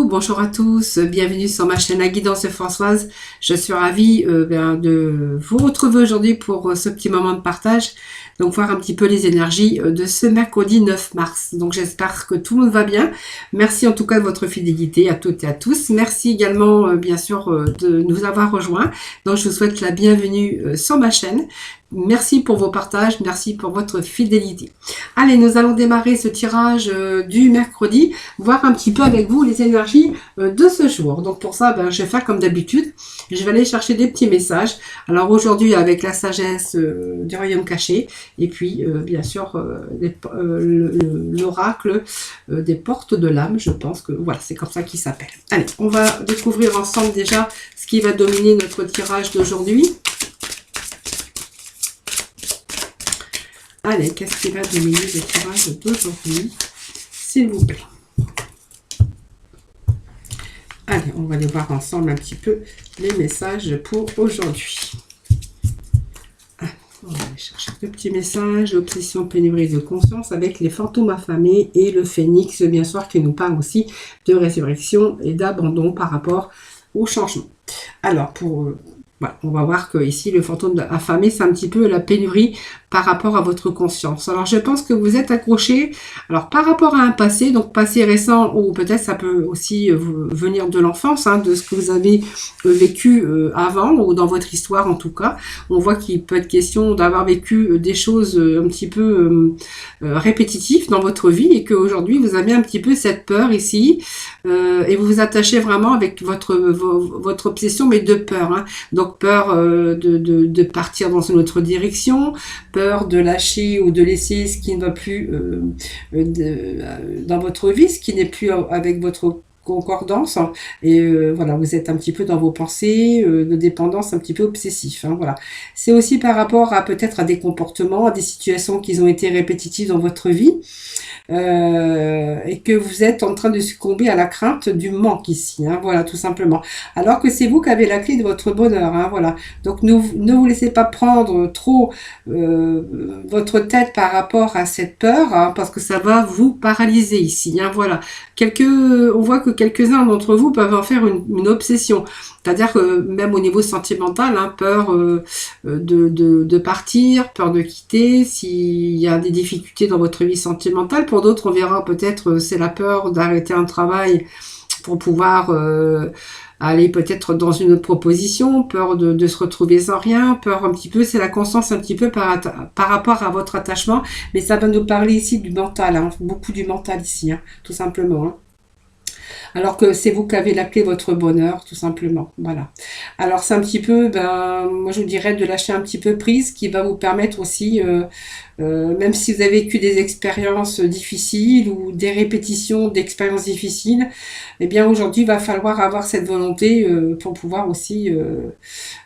bonjour à tous, bienvenue sur ma chaîne La Guidance de Françoise. Je suis ravie de vous retrouver aujourd'hui pour ce petit moment de partage. Donc voir un petit peu les énergies de ce mercredi 9 mars. Donc j'espère que tout le monde va bien. Merci en tout cas de votre fidélité à toutes et à tous. Merci également bien sûr de nous avoir rejoints. Donc je vous souhaite la bienvenue sur ma chaîne. Merci pour vos partages, merci pour votre fidélité. Allez, nous allons démarrer ce tirage du mercredi, voir un petit peu avec vous les énergies de ce jour. Donc pour ça, je vais faire comme d'habitude, je vais aller chercher des petits messages. Alors aujourd'hui avec la sagesse du royaume caché, et puis bien sûr l'oracle des portes de l'âme, je pense que voilà, c'est comme ça qu'il s'appelle. Allez, on va découvrir ensemble déjà ce qui va dominer notre tirage d'aujourd'hui. Allez, qu'est-ce qui va dominer le tirage d'aujourd'hui, s'il vous plaît? Allez, on va aller voir ensemble un petit peu les messages pour aujourd'hui. On va aller chercher le petit message, l'obsession, pénurie de conscience avec les fantômes affamés et le phénix, bien sûr, qui nous parle aussi de résurrection et d'abandon par rapport au changement. Alors, voilà, on va voir que ici le fantôme affamé, c'est un petit peu la pénurie par rapport à votre conscience. Alors je pense que vous êtes accroché, alors par rapport à un passé, donc passé récent, ou peut-être ça peut aussi venir de l'enfance, de ce que vous avez vécu avant, ou dans votre histoire en tout cas. On voit qu'il peut être question d'avoir vécu des choses un petit peu répétitives dans votre vie, et qu'aujourd'hui vous avez un petit peu cette peur ici, et vous vous attachez vraiment avec votre obsession, mais de peur. Donc peur de partir dans une autre direction, peur de lâcher ou de laisser ce qui ne va plus dans votre vie, ce qui n'est plus avec votre concordance, et voilà, vous êtes un petit peu dans vos pensées de dépendance un petit peu obsessif, voilà. C'est aussi par rapport à peut-être à des comportements, à des situations qui ont été répétitives dans votre vie, et que vous êtes en train de succomber à la crainte du manque ici, voilà, tout simplement. Alors que c'est vous qui avez la clé de votre bonheur, voilà. Donc ne vous laissez pas prendre trop votre tête par rapport à cette peur, parce que ça va vous paralyser ici, voilà. On voit que quelques-uns d'entre vous peuvent en faire une obsession. C'est-à-dire que même au niveau sentimental, peur de partir, peur de quitter, s'il y a des difficultés dans votre vie sentimentale. Pour d'autres, on verra peut-être c'est la peur d'arrêter un travail pour pouvoir aller peut-être dans une autre proposition, peur de se retrouver sans rien, peur un petit peu, c'est la conscience un petit peu par rapport à votre attachement, mais ça va nous parler ici du mental, beaucoup du mental ici, tout simplement. Alors que c'est vous qui avez la clé de votre bonheur, tout simplement. Voilà. Alors c'est un petit peu, moi je vous dirais de lâcher un petit peu prise, qui va vous permettre aussi, même si vous avez vécu des expériences difficiles ou des répétitions d'expériences difficiles, eh bien aujourd'hui il va falloir avoir cette volonté pour pouvoir aussi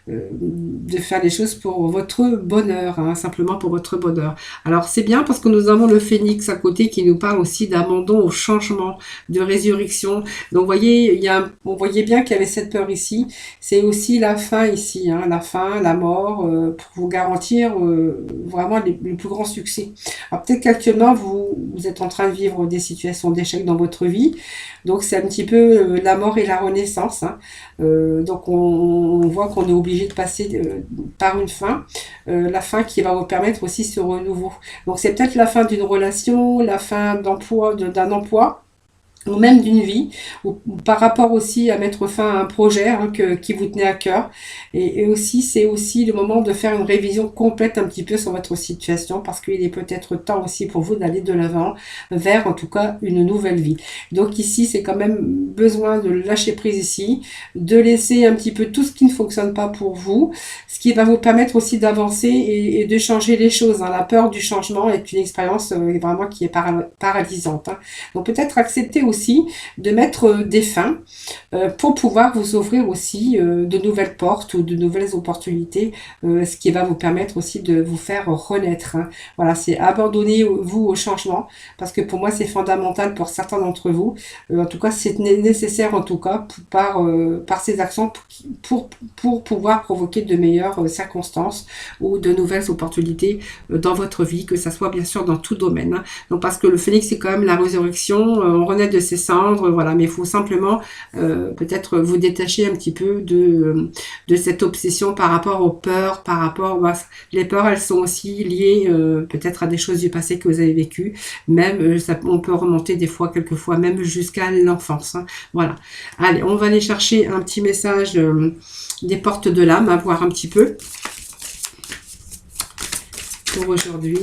de faire les choses pour votre bonheur, simplement pour votre bonheur. Alors c'est bien parce que nous avons le phénix à côté qui nous parle aussi d'abandon au changement, de résurrection. Donc vous voyez, on voyait bien qu'il y avait cette peur ici. C'est aussi la fin ici, la fin, la mort, pour vous garantir vraiment le plus grand succès. Alors peut-être qu'actuellement vous êtes en train de vivre des situations d'échec dans votre vie. Donc c'est un petit peu la mort et la renaissance. Donc on voit qu'on est obligé de passer par une fin, la fin qui va vous permettre aussi ce renouveau. Donc c'est peut-être la fin d'une relation, la fin d'un emploi, ou même d'une vie, ou par rapport aussi à mettre fin à un projet qui vous tenait à cœur. Et aussi, c'est aussi le moment de faire une révision complète un petit peu sur votre situation, parce qu'il est peut-être temps aussi pour vous d'aller de l'avant, vers en tout cas une nouvelle vie. Donc ici, c'est quand même besoin de lâcher prise ici, de laisser un petit peu tout ce qui ne fonctionne pas pour vous, ce qui va vous permettre aussi d'avancer et de changer les choses. La peur du changement est une expérience vraiment qui est paralysante. Donc peut-être accepter aussi de mettre des fins pour pouvoir vous ouvrir aussi de nouvelles portes ou de nouvelles opportunités, ce qui va vous permettre aussi de vous faire renaître. Voilà, c'est abandonner vous au changement, parce que pour moi c'est fondamental pour certains d'entre vous. En tout cas, c'est nécessaire en tout cas par ces actions pour pouvoir provoquer de meilleures circonstances ou de nouvelles opportunités dans votre vie, que ça soit bien sûr dans tout domaine. Donc parce que le phénix c'est quand même la résurrection, on renaît de ses cendres, voilà. Mais il faut simplement peut-être vous détacher un petit peu de cette obsession par rapport aux peurs, par rapport... Bah, les peurs, elles sont aussi liées peut-être à des choses du passé que vous avez vécues. Même, on peut remonter des fois, quelquefois, même jusqu'à l'enfance. Hein. Voilà. Allez, on va aller chercher un petit message des portes de l'âme, à voir un petit peu pour aujourd'hui.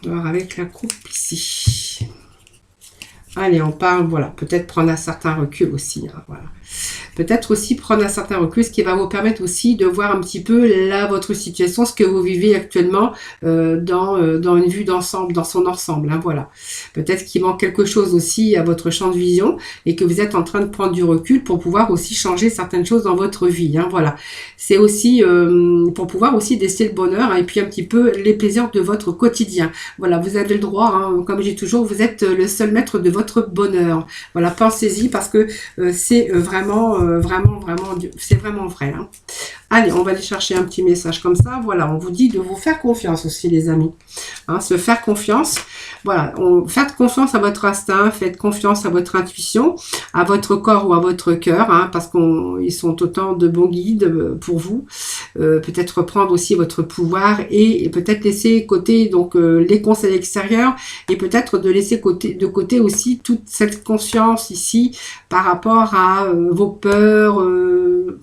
Alors, avec la coupe ici. Allez, on parle, voilà, peut-être prendre un certain recul aussi, hein, voilà. Peut-être aussi prendre un certain recul, ce qui va vous permettre aussi de voir un petit peu là votre situation, ce que vous vivez actuellement dans une vue d'ensemble, dans son ensemble. Hein, voilà. Peut-être qu'il manque quelque chose aussi à votre champ de vision et que vous êtes en train de prendre du recul pour pouvoir aussi changer certaines choses dans votre vie. Hein, voilà. C'est aussi pour pouvoir aussi déceler le bonheur hein, et puis un petit peu les plaisirs de votre quotidien. Voilà, vous avez le droit, hein, comme je dis toujours, vous êtes le seul maître de votre bonheur. Voilà, pensez-y parce que c'est vraiment, c'est vraiment vrai. Hein. Allez, on va aller chercher un petit message comme ça. Voilà, on vous dit de vous faire confiance aussi, les amis. Hein, se faire confiance. Voilà, faites confiance à votre instinct, faites confiance à votre intuition, à votre corps ou à votre cœur, hein, parce qu'ils sont autant de bons guides pour vous. Peut-être reprendre aussi votre pouvoir et peut-être laisser de côté donc les conseils extérieurs et peut-être de laisser de côté aussi toute cette conscience ici par rapport à vos peurs,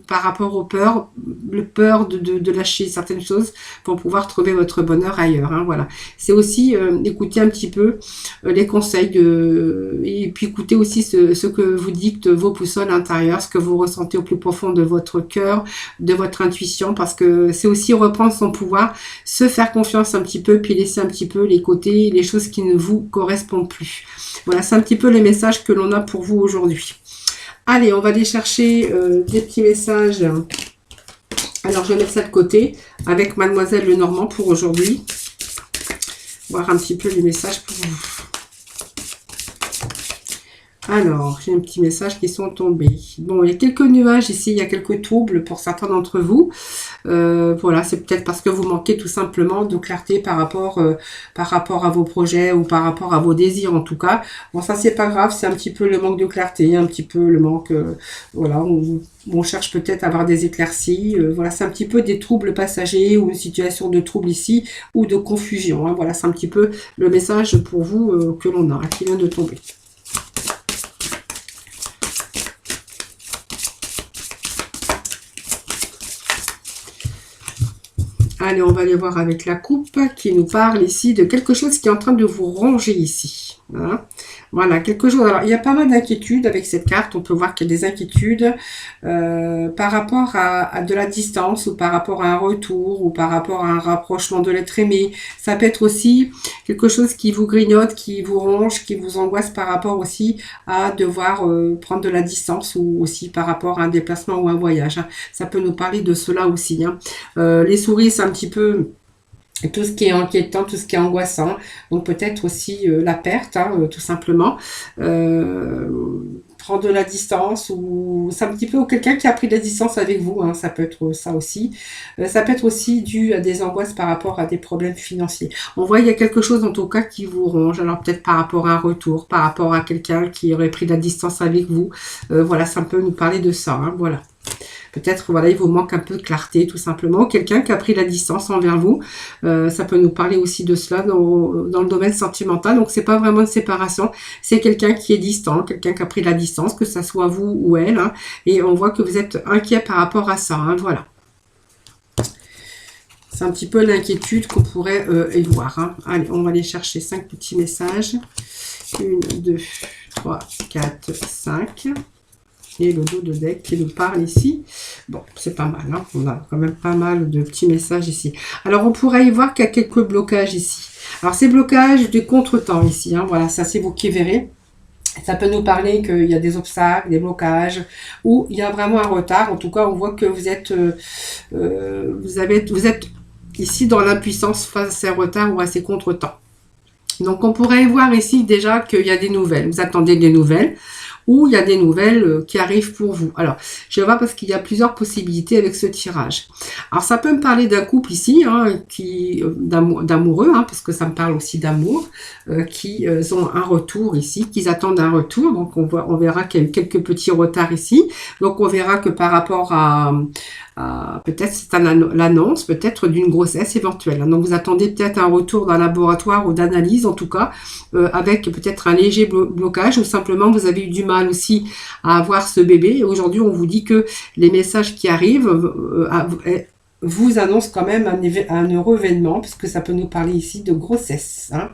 par rapport aux peurs, le peur de lâcher certaines choses pour pouvoir trouver votre bonheur ailleurs. Hein, voilà. C'est aussi écouter un petit peu les conseils et puis écouter aussi ce que vous dictent vos boussoles intérieures, ce que vous ressentez au plus profond de votre cœur, de votre intuition, parce que c'est aussi reprendre son pouvoir, se faire confiance un petit peu, puis laisser un petit peu les côtés, les choses qui ne vous correspondent plus. Voilà, c'est un petit peu les messages que l'on a pour vous aujourd'hui. Allez, on va aller chercher des petits messages. Alors, je vais mettre ça de côté avec Mademoiselle Lenormand pour aujourd'hui. Voir un petit peu les messages pour vous. Alors, j'ai un petit message qui sont tombés. Bon, il y a quelques nuages ici, il y a quelques troubles pour certains d'entre vous. Voilà, c'est peut-être parce que vous manquez tout simplement de clarté par rapport à vos projets ou par rapport à vos désirs en tout cas. Bon, ça c'est pas grave, c'est un petit peu le manque de clarté, un petit peu le manque, voilà, on cherche peut-être à avoir des éclaircies. Voilà, c'est un petit peu des troubles passagers ou une situation de trouble ici ou de confusion. Hein. Voilà, c'est un petit peu le message pour vous que l'on a, hein, qui vient de tomber. Allez, on va aller voir avec la coupe qui nous parle ici de quelque chose qui est en train de vous ronger ici. Hein. Voilà, quelque chose. Alors, il y a pas mal d'inquiétudes avec cette carte. On peut voir qu'il y a des inquiétudes par rapport à de la distance ou par rapport à un retour ou par rapport à un rapprochement de l'être aimé. Ça peut être aussi quelque chose qui vous grignote, qui vous ronge, qui vous angoisse par rapport aussi à devoir prendre de la distance ou aussi par rapport à un déplacement ou un voyage. Hein. Ça peut nous parler de cela aussi. Hein. Les souris, c'est un petit peu... tout ce qui est inquiétant, tout ce qui est angoissant, donc peut-être aussi la perte, hein, tout simplement, prendre de la distance, ou c'est un petit peu quelqu'un qui a pris de la distance avec vous, hein, ça peut être ça aussi, ça peut être aussi dû à des angoisses par rapport à des problèmes financiers. On voit il y a quelque chose en tout cas qui vous ronge, alors peut-être par rapport à un retour, par rapport à quelqu'un qui aurait pris de la distance avec vous, voilà, ça peut nous parler de ça, hein, voilà. Peut-être, voilà, il vous manque un peu de clarté, tout simplement. Quelqu'un qui a pris la distance envers vous. Ça peut nous parler aussi de cela dans le domaine sentimental. Donc, c'est pas vraiment une séparation. C'est quelqu'un qui est distant, quelqu'un qui a pris la distance, que ça soit vous ou elle. Hein, et on voit que vous êtes inquiet par rapport à ça. Hein, voilà. C'est un petit peu l'inquiétude qu'on pourrait y voir. Hein. Allez, on va aller chercher 5 petits messages. 1, 2, 3, 4, 5. Et le dos de deck qui nous parle ici. Bon, c'est pas mal, hein. On a quand même pas mal de petits messages ici. Alors, on pourrait y voir qu'il y a quelques blocages ici. Alors, ces blocages du contretemps ici, hein. Voilà, ça c'est vous qui verrez. Ça peut nous parler qu'il y a des obstacles, des blocages, ou il y a vraiment un retard. En tout cas, on voit que vous êtes, vous êtes ici dans l'impuissance face à ces retards ou à ces contretemps. Donc, on pourrait voir ici déjà qu'il y a des nouvelles. Vous attendez des nouvelles. ou il y a des nouvelles qui arrivent pour vous. Alors, je vais voir parce qu'il y a plusieurs possibilités avec ce tirage. Alors, ça peut me parler d'un couple ici, hein, d'amoureux, hein, parce que ça me parle aussi d'amour, qui ont un retour ici, qu'ils attendent un retour. Donc, on verra qu'il y a eu quelques petits retards ici. Donc, on verra que par rapport à peut-être c'est l'annonce peut-être d'une grossesse éventuelle. Donc vous attendez peut-être un retour d'un laboratoire ou d'analyse en tout cas, avec peut-être un léger blocage, ou simplement vous avez eu du mal aussi à avoir ce bébé. Et aujourd'hui on vous dit que les messages qui arrivent vous annonce quand même un heureux événement, puisque ça peut nous parler ici de grossesse. Hein.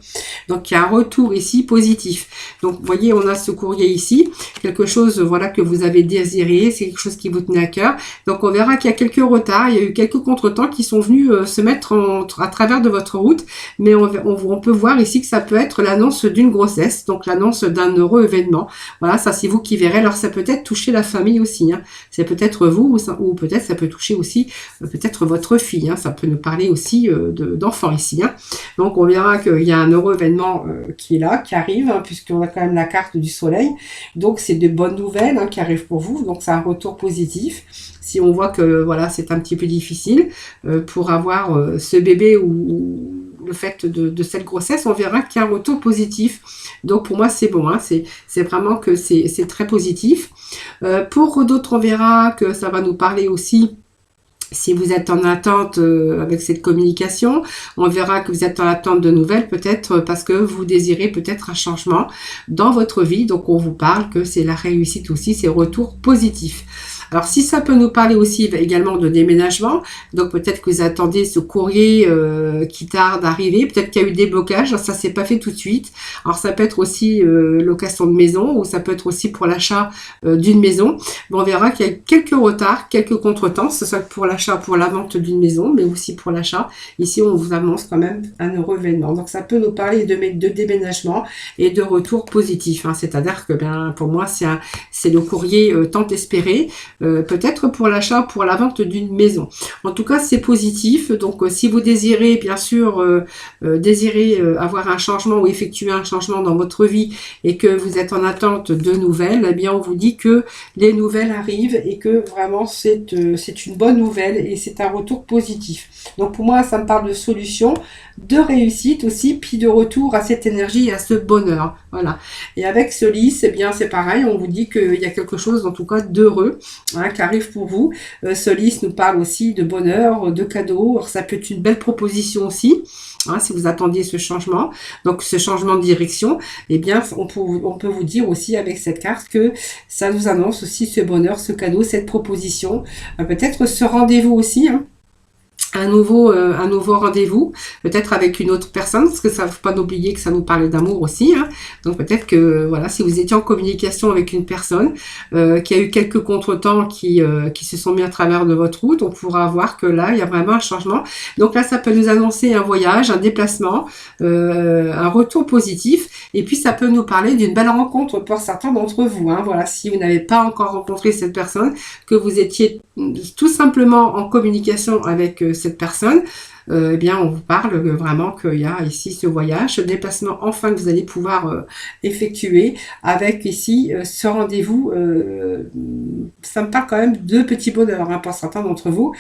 Donc, il y a un retour ici positif. Donc, vous voyez, on a ce courrier ici, quelque chose voilà que vous avez désiré, c'est quelque chose qui vous tenait à cœur. Donc, on verra qu'il y a quelques retards, il y a eu quelques contretemps qui sont venus se mettre à travers de votre route, mais on peut voir ici que ça peut être l'annonce d'une grossesse, donc l'annonce d'un heureux événement. Voilà, ça c'est vous qui verrez. Alors, ça peut être toucher la famille aussi. Hein. C'est peut-être vous, ou peut-être ça peut toucher aussi peut-être votre fille, hein, ça peut nous parler aussi d'enfants ici. Hein. Donc on verra qu'il y a un heureux événement qui est là, qui arrive, hein, puisqu'on a quand même la carte du soleil. Donc c'est de bonnes nouvelles hein, qui arrivent pour vous, donc c'est un retour positif. Si on voit que voilà c'est un petit peu difficile pour avoir ce bébé ou le fait de cette grossesse, on verra qu'il y a un retour positif. Donc pour moi c'est bon, hein, c'est vraiment que c'est très positif. Pour d'autres on verra que ça va nous parler aussi. Si vous êtes en attente avec cette communication, on verra que vous êtes en attente de nouvelles, peut-être parce que vous désirez peut-être un changement dans votre vie. Donc, on vous parle que c'est la réussite aussi, c'est retour positif. Alors, si ça peut nous parler aussi également de déménagement, donc peut-être que vous attendez ce courrier qui tarde à arriver, peut-être qu'il y a eu des blocages, ça s'est pas fait tout de suite. Alors, ça peut être aussi location de maison, ou ça peut être aussi pour l'achat d'une maison. Bon, on verra qu'il y a quelques retards, quelques contretemps, ce soit pour l'achat, pour la vente d'une maison, mais aussi pour l'achat. Ici, on vous annonce quand même un heureux événement. Donc, ça peut nous parler de déménagement et de retour positif. Hein. C'est-à-dire que, bien, pour moi, c'est le courrier tant espéré. Peut-être pour l'achat, pour la vente d'une maison. En tout cas, c'est positif. Donc, si vous désirez, bien sûr, avoir un changement ou effectuer un changement dans votre vie et que vous êtes en attente de nouvelles, eh bien, on vous dit que les nouvelles arrivent et que vraiment, c'est une bonne nouvelle et c'est un retour positif. Donc, pour moi, ça me parle de solution, de réussite aussi, puis de retour à cette énergie et à ce bonheur. Voilà. Et avec ce lys, eh bien, c'est pareil. On vous dit qu'il y a quelque chose, en tout cas, d'heureux hein, qui arrive pour vous. Ce lys nous parle aussi de bonheur, de cadeaux. Alors, ça peut être une belle proposition aussi, hein, si vous attendiez ce changement. Donc, ce changement de direction, eh bien, on peut vous dire aussi avec cette carte que ça nous annonce aussi ce bonheur, ce cadeau, cette proposition. Peut-être ce rendez-vous aussi, hein. Un nouveau rendez-vous, peut-être avec une autre personne, parce que ça ne faut pas oublier que ça nous parle d'amour aussi. Hein. Donc peut-être que voilà, si vous étiez en communication avec une personne qui a eu quelques contretemps qui se sont mis à travers de votre route, on pourra voir que là, il y a vraiment un changement. Donc là, ça peut nous annoncer un voyage, un déplacement, un retour positif. Et puis ça peut nous parler d'une belle rencontre pour certains d'entre vous. Hein. Voilà, si vous n'avez pas encore rencontré cette personne, que vous étiez tout simplement en communication avec cette personne, eh bien, on vous parle vraiment qu'il y a ici ce voyage, ce déplacement enfin que vous allez pouvoir effectuer avec ici ce rendez-vous. Ça me parle quand même de petits bonheurs hein, pour certains d'entre vous.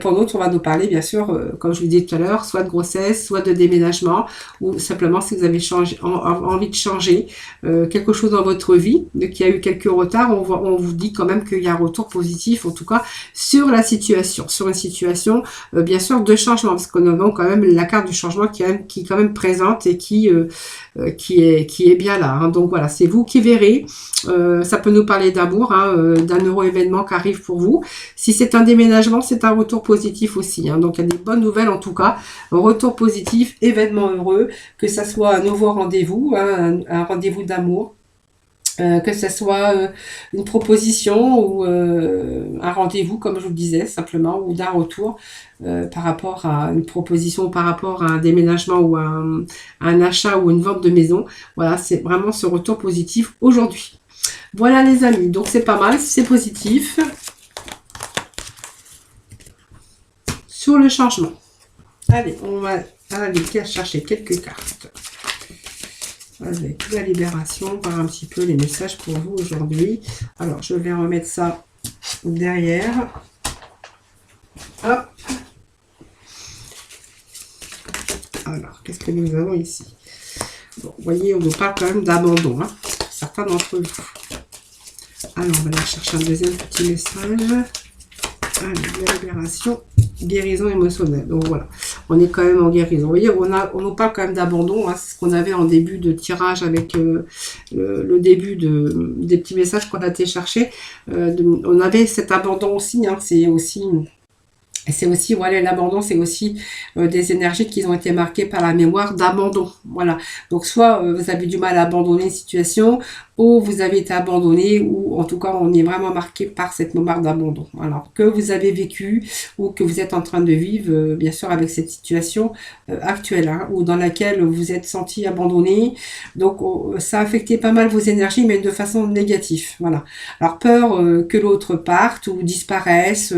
Pour d'autres, on va nous parler, bien sûr, comme je vous disais tout à l'heure, soit de grossesse, soit de déménagement, ou simplement si vous avez envie de changer quelque chose dans votre vie, qu'il y a eu quelques retards, on vous dit quand même qu'il y a un retour positif, en tout cas, sur la situation, sur une situation, bien sûr, de changement. Parce qu'on a quand même la carte du changement qui est quand même présente et qui est bien là. Hein. Donc voilà, c'est vous qui verrez. Ça peut nous parler d'amour, hein, d'un heureux événement qui arrive pour vous. Si c'est un déménagement, c'est un retour positif aussi. Hein. Donc il y a des bonnes nouvelles en tout cas. Un retour positif, événement heureux, que ça soit un nouveau rendez-vous, hein, un rendez-vous d'amour. Que ce soit une proposition ou un rendez-vous, comme je vous le disais, simplement, ou d'un retour par rapport à une proposition, par rapport à un déménagement ou à un achat ou une vente de maison. Voilà, c'est vraiment ce retour positif aujourd'hui. Voilà les amis, donc c'est pas mal, c'est positif. Sur le changement. Allez, on va aller chercher quelques cartes. avec la libération, voir un petit peu les messages pour vous aujourd'hui. Alors, je vais remettre ça derrière. Hop. Alors, qu'est-ce que nous avons ici? Bon, vous voyez, on nous parle quand même d'abandon, hein, certains d'entre vous. Alors, on va aller chercher un deuxième petit message. Allez, la libération, guérison émotionnelle. Donc voilà, on est quand même en guérison. Vous voyez, on nous parle quand même d'abandon. Hein, c'est ce qu'on avait en début de tirage avec le début des petits messages qu'on a été chercher. On avait cet abandon aussi. Hein, c'est aussi, voilà, l'abandon, c'est aussi des énergies qui ont été marquées par la mémoire d'abandon. Voilà. Donc, soit vous avez du mal à abandonner une situation, ou vous avez été abandonné, ou en tout cas, on est vraiment marqué par cette mémoire d'abandon. Alors, que vous avez vécu, ou que vous êtes en train de vivre, bien sûr, avec cette situation actuelle, hein, ou dans laquelle vous êtes senti abandonné. Donc, ça a affecté pas mal vos énergies, mais de façon négative. Voilà. Alors, peur que l'autre parte, ou disparaisse,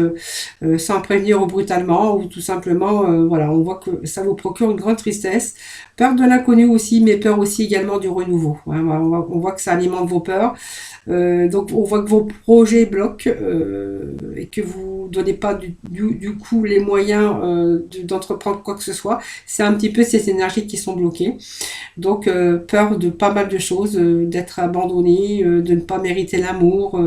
sans prévenir brutalement, ou tout simplement, voilà, on voit que ça vous procure une grande tristesse. Peur de l'inconnu aussi, mais peur aussi également du renouveau. Hein, on voit que ça alimente vos peurs. Donc on voit que vos projets bloquent et que vous donnez pas du coup les moyens d'entreprendre quoi que ce soit. C'est un petit peu ces énergies qui sont bloquées. Donc peur de pas mal de choses, d'être abandonné, de ne pas mériter l'amour.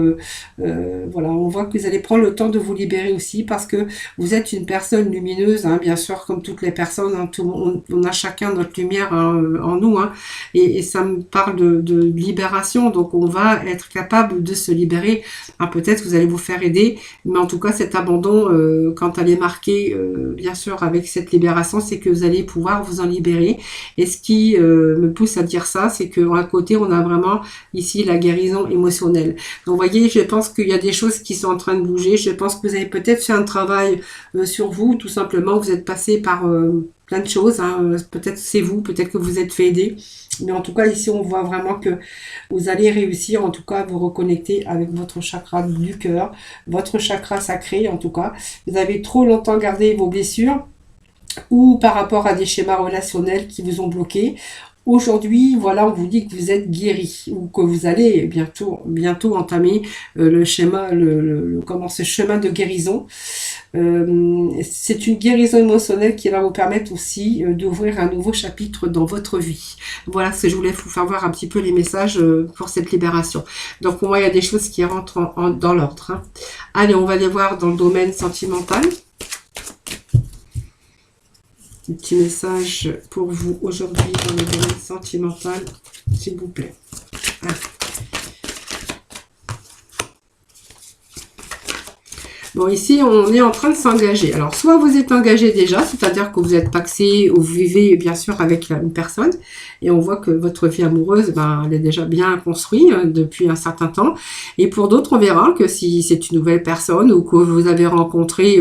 Voilà, on voit que vous allez prendre le temps de vous libérer aussi parce que vous êtes une personne lumineuse, hein, bien sûr, comme toutes les personnes. Hein, on a chacun notre lumière en nous, hein, et ça me parle de libération. Donc on va être capable de se libérer. Alors, peut-être vous allez vous faire aider, mais en tout cas cet abandon, quand elle est marquée, bien sûr, avec cette libération, c'est que vous allez pouvoir vous en libérer. Et ce qui me pousse à dire ça, c'est qu'à côté, on a vraiment ici la guérison émotionnelle. Donc, vous voyez, je pense qu'il y a des choses qui sont en train de bouger. Je pense que vous avez peut-être fait un travail sur vous, tout simplement. Vous êtes passé par plein de choses. Hein. Peut-être c'est vous, peut-être que vous êtes fait aider. Mais en tout cas, ici, on voit vraiment que vous allez réussir, en tout cas, à vous reconnecter avec votre chakra du cœur, votre chakra sacré, en tout cas. Vous avez trop longtemps gardé vos blessures ou par rapport à des schémas relationnels qui vous ont bloqué. Aujourd'hui, voilà, on vous dit que vous êtes guéri ou que vous allez bientôt entamer le schéma, ce chemin de guérison. C'est une guérison émotionnelle qui va vous permettre aussi d'ouvrir un nouveau chapitre dans votre vie. Voilà ce que je voulais vous faire voir un petit peu les messages pour cette libération. Donc, pour moi, il y a des choses qui rentrent dans l'ordre. Hein. Allez, on va les voir dans le domaine sentimental. Un petit message pour vous aujourd'hui dans le domaine sentimental, s'il vous plaît. Allez. Bon, ici, on est en train de s'engager. Alors, soit vous êtes engagé déjà, c'est-à-dire que vous êtes paxé ou vous vivez, bien sûr, avec une personne. Et on voit que votre vie amoureuse, ben, elle est déjà bien construite depuis un certain temps. Et pour d'autres, on verra que si c'est une nouvelle personne ou que vous avez rencontré,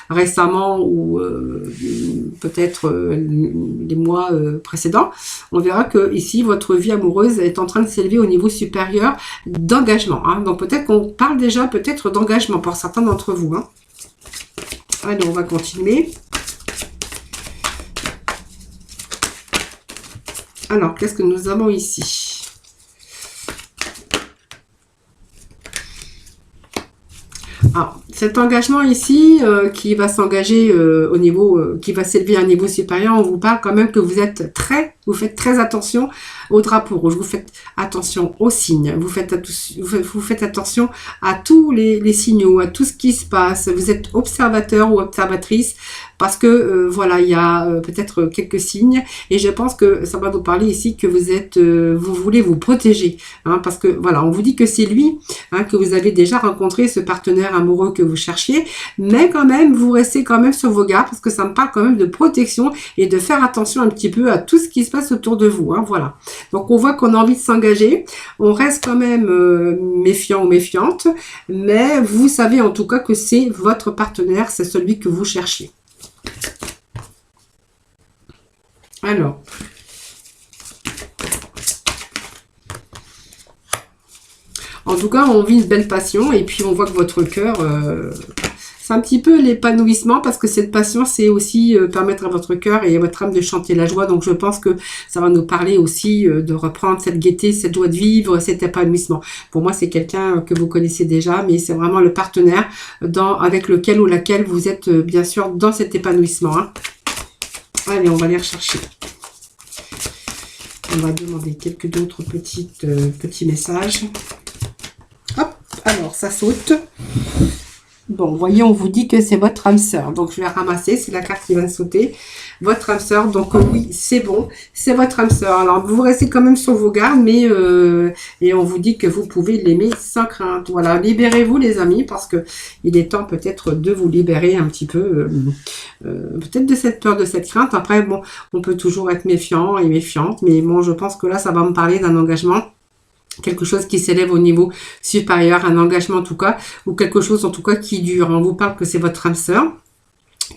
récemment ou peut-être les mois précédents, on verra que ici, votre vie amoureuse est en train de s'élever au niveau supérieur d'engagement. Hein. Donc, peut-être qu'on parle déjà peut-être d'engagement pour certains d'entre vous. Hein. Allez, on va continuer. Alors, qu'est-ce que nous avons ici? Alors, cet engagement ici, qui va s'engager au niveau, qui va s'élever à un niveau supérieur, on vous parle quand même que vous faites très attention au drapeau rouge, vous faites attention aux signes, vous faites attention à tous les signaux, à tout ce qui se passe, vous êtes observateur ou observatrice, parce que voilà, il y a peut-être quelques signes, et je pense que ça va nous parler ici que vous voulez vous protéger, hein, parce que voilà, on vous dit que c'est lui, hein, que vous avez déjà rencontré ce partenaire amoureux que vous cherchiez, mais quand même, vous restez quand même sur vos gardes, parce que ça me parle quand même de protection et de faire attention un petit peu à tout ce qui se passe autour de vous, hein, voilà. Donc, on voit qu'on a envie de s'engager, on reste quand même méfiant ou méfiante, mais vous savez en tout cas que c'est votre partenaire, c'est celui que vous cherchez. Alors, en tout cas, on vit une belle passion et puis on voit que votre cœur, C'est un petit peu l'épanouissement parce que cette passion, c'est aussi permettre à votre cœur et à votre âme de chanter la joie. Donc je pense que ça va nous parler aussi de reprendre cette gaieté, cette joie de vivre, cet épanouissement. Pour moi, c'est quelqu'un que vous connaissez déjà, mais c'est vraiment le partenaire avec lequel ou laquelle vous êtes bien sûr dans cet épanouissement. Hein. Allez, on va aller rechercher. On va demander quelques d'autres petits messages. Hop, alors ça saute. Bon, voyez, on vous dit que c'est votre âme sœur. Donc, je vais ramasser. C'est la carte qui va sauter. Votre âme sœur. Donc, oui, c'est bon. C'est votre âme sœur. Alors, vous restez quand même sur vos gardes, mais et on vous dit que vous pouvez l'aimer sans crainte. Voilà, libérez-vous, les amis, parce que il est temps peut-être de vous libérer un petit peu, peut-être de cette peur, de cette crainte. Après, bon, on peut toujours être méfiant et méfiante, mais bon, je pense que là, ça va me parler d'un engagement. Quelque chose qui s'élève au niveau supérieur, un engagement en tout cas, ou quelque chose en tout cas qui dure. On vous parle que c'est votre âme sœur,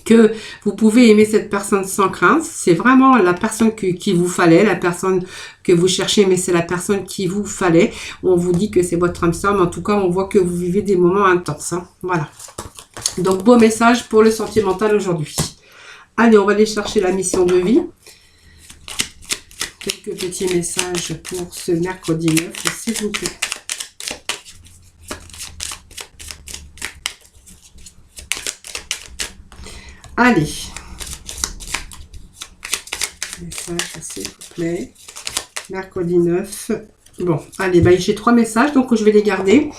que vous pouvez aimer cette personne sans crainte. C'est vraiment la personne qui vous fallait, la personne que vous cherchez, mais c'est la personne qui vous fallait. On vous dit que c'est votre âme sœur, mais en tout cas, on voit que vous vivez des moments intenses. Hein. Voilà. Donc, beau message pour le sentimental aujourd'hui. Allez, on va aller chercher la mission de vie. Quelques petits messages pour ce mercredi 9, s'il vous plaît. Allez. Message, s'il vous plaît. Mercredi 9. Bon, allez, bah, j'ai 3 messages, donc je vais les garder.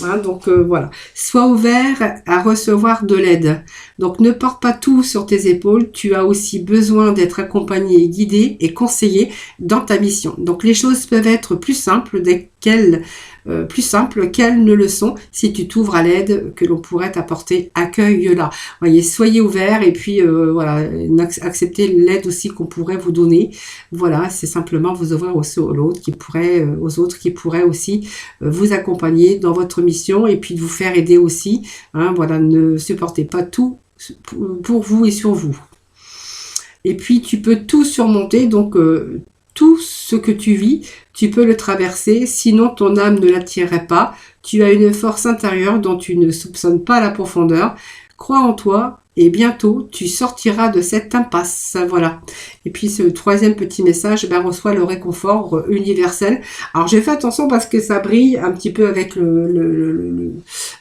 Hein, donc voilà. Sois ouvert à recevoir de l'aide. Donc ne porte pas tout sur tes épaules. Tu as aussi besoin d'être accompagné, guidé et conseillé dans ta mission. Donc les choses peuvent être plus simples qu'elles ne le sont si tu t'ouvres à l'aide que l'on pourrait t'apporter. Accueille-la. Voyez, soyez ouverts et puis voilà, acceptez l'aide aussi qu'on pourrait vous donner. Voilà, c'est simplement vous ouvrir aussi aux autres qui pourraient aussi vous accompagner dans votre mission et puis de vous faire aider aussi. Hein, voilà, ne supportez pas tout pour vous et sur vous. Et puis tu peux tout surmonter, donc tout ce que tu vis, tu peux le traverser, sinon ton âme ne l'attirerait pas. Tu as une force intérieure dont tu ne soupçonnes pas la profondeur. Crois en toi et bientôt tu sortiras de cette impasse. Voilà. Et puis ce troisième petit message, ben, reçoit le réconfort universel. Alors j'ai fait attention parce que ça brille un petit peu avec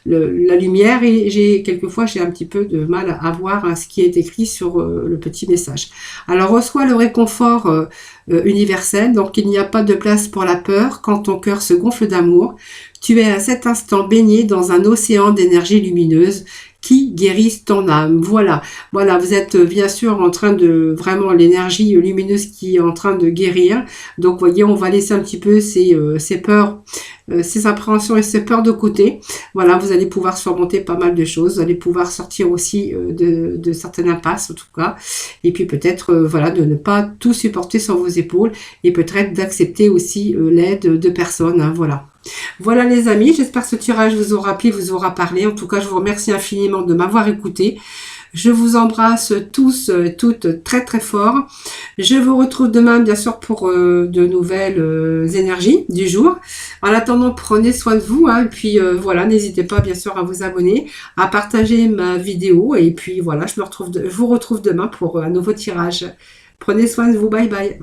la lumière et quelquefois j'ai un petit peu de mal à voir ce qui est écrit sur le petit message. Alors reçois le réconfort universel. Donc il n'y a pas de place pour la peur quand ton cœur se gonfle d'amour. Tu es à cet instant baigné dans un océan d'énergie lumineuse qui guérissent ton âme. Voilà, vous êtes bien sûr en train de, vraiment l'énergie lumineuse qui est en train de guérir. Donc, voyez, on va laisser un petit peu ces peurs, ces appréhensions et ces peurs de côté. Voilà, vous allez pouvoir surmonter pas mal de choses. Vous allez pouvoir sortir aussi de certaines impasses, en tout cas. Et puis peut-être, voilà, de ne pas tout supporter sur vos épaules et peut-être d'accepter aussi l'aide de personnes. Hein, voilà. Voilà les amis, j'espère que ce tirage vous aura plu, vous aura parlé. En tout cas, je vous remercie infiniment de m'avoir écouté. Je vous embrasse tous, toutes très très fort. Je vous retrouve demain bien sûr pour de nouvelles énergies du jour. En attendant, prenez soin de vous. Hein, et puis voilà, n'hésitez pas bien sûr à vous abonner, à partager ma vidéo. Et puis voilà, je vous retrouve demain pour un nouveau tirage. Prenez soin de vous, bye bye.